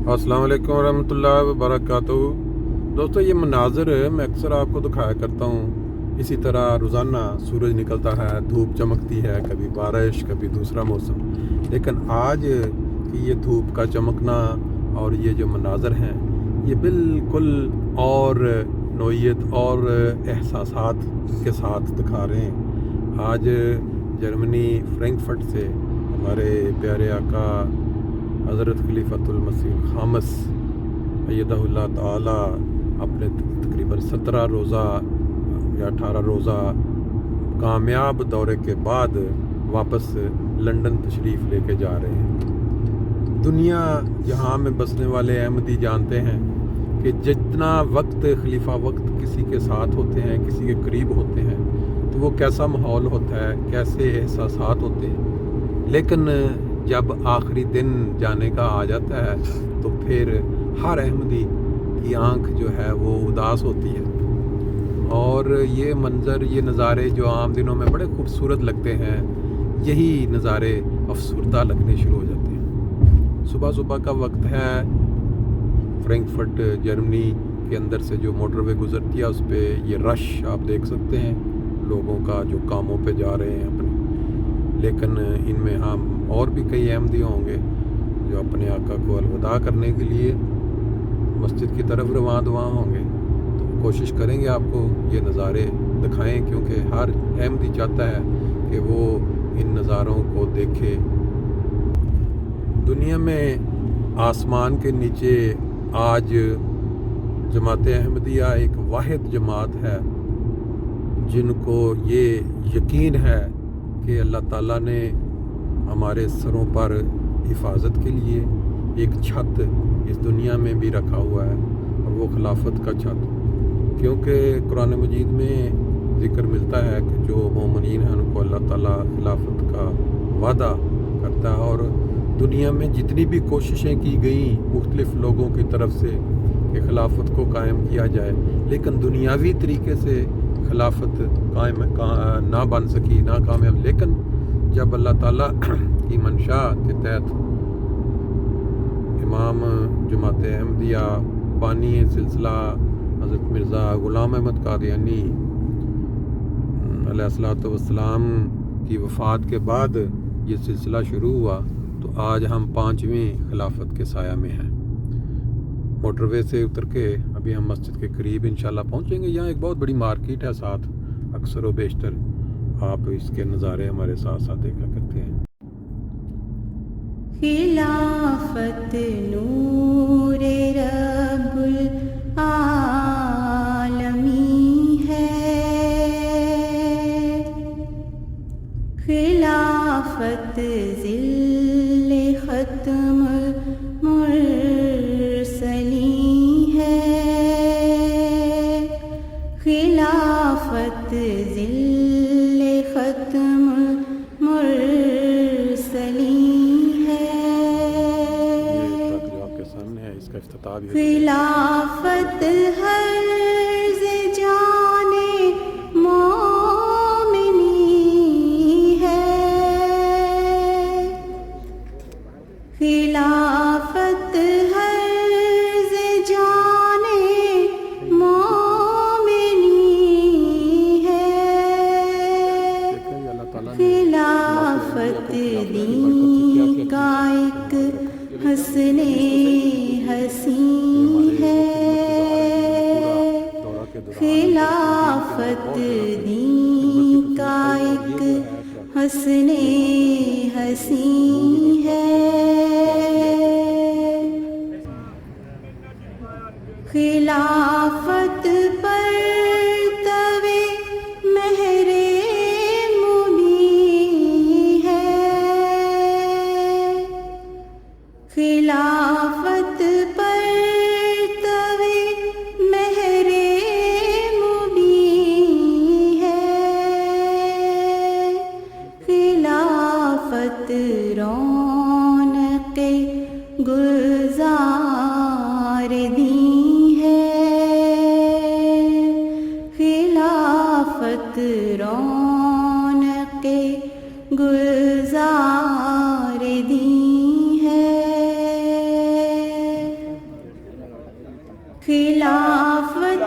अस्सलाम वालेकुम रहमतुल्लाहि व बरकातहू। दोस्तों, ये मनाज़र मैं अक्सर आपको दिखाया करता हूँ। इसी तरह रोज़ाना सूरज निकलता है, धूप चमकती है, कभी बारिश कभी दूसरा मौसम। लेकिन आज की ये धूप का चमकना और ये जो मनाज़र हैं, ये बिल्कुल और नोयत और एहसासात के साथ दिखा रहे हैं। आज जर्मनी फ्रैंकफर्ट से हमारे प्यारे आका हज़रत खलीफतुल मसीह खामस अय्यदहुल्लाह ताला अपने तकरीबन 17 रोज़ा या 18 रोज़ा कामयाब दौरे के बाद वापस लंदन तशरीफ़ लेके जा रहे हैं। दुनिया जहां में बसने वाले अहमदी जानते हैं कि जितना वक्त खलीफा वक्त किसी के साथ होते हैं, किसी के करीब होते हैं, तो वो कैसा माहौल होता है, कैसे एहसासात होते हैं। लेकिन जब आखिरी दिन जाने का आ जाता है तो फिर हर अहमदी की आंख जो है वो उदास होती है। और ये मंज़र, ये नज़ारे जो आम दिनों में बड़े खूबसूरत लगते हैं, यही नज़ारे अफसरदा लगने शुरू हो जाते हैं। सुबह सुबह का वक्त है, फ्रैंकफर्ट जर्मनी के अंदर से जो मोटरवे गुज़रती है उस पर ये रश आप देख सकते हैं, लोगों का जो कामों पे जा रहे हैं अपने। लेकिन इनमें हम और भी कई अहमदी होंगे जो अपने आका को अलविदा करने के लिए मस्जिद की तरफ रवाना होंगे। तो कोशिश करेंगे आपको ये नज़ारे दिखाएं, क्योंकि हर अहमदी चाहता है कि वो इन नज़ारों को देखे। दुनिया में आसमान के नीचे आज जमात अहमदिया एक वाहिद जमात है जिनको ये यकीन है कि अल्लाह ताला ने हमारे सरों पर हिफाजत के लिए एक छत इस दुनिया में भी रखा हुआ है, और वो खिलाफत का छत। क्योंकि कुरान मजीद में ज़िक्र मिलता है कि जो मोमिनीन हैं उनको अल्लाह ताला खिलाफत का वादा करता है। और दुनिया में जितनी भी कोशिशें की गई मुख्तलिफ़ लोगों की तरफ से कि खिलाफत को कायम किया जाए, लेकिन दुनियावी तरीके से खिलाफत कायम ना बन सकी, ना कामयाब। लेकिन जब अल्लाह ताला की मंशा के तहत इमाम जमात अहमदिया बानी सिलसिला हज़रत मिर्ज़ा ग़ुलाम अहमद कादियानी अलैहिस्सलातु वस्सलाम की वफ़ात के बाद ये सिलसिला शुरू हुआ, तो आज हम 5वीं खिलाफत के साया में हैं। मोटरवे से उतर के अभी हम मस्जिद के करीब इंशाल्लाह पहुंचेंगे। यहाँ एक बहुत बड़ी मार्केट है साथ, अक्सर व बेशतर आप इसके नज़ारे हमारे साथ साथ देखा करते हैं। खिलाफत नूरे रब्बुल आलमी है, खिलाफत ज़िल्ले ख़त्म मुरसली है, खिलाफत ज़िल्ले ख़त्म मुरसली है, आपके सामने है, इसका इफ्तिताह भी खिलाफत हर्ज़ जाने मोमिनी है, खिलाफत हर्ज़ जाने मोमिनी है, खिलाफत दीन का एक हसने हसी है, खिलाफत दीन का एक हसने हसी है, खिलाफत पर तवे महरे मुबी है, खिलाफत पर तवे महरे मुबी है, खिलाफत रौनक़े गुलज़ार दी है, खिलाफत रौनक़े गुलज़ार दी है। خلافت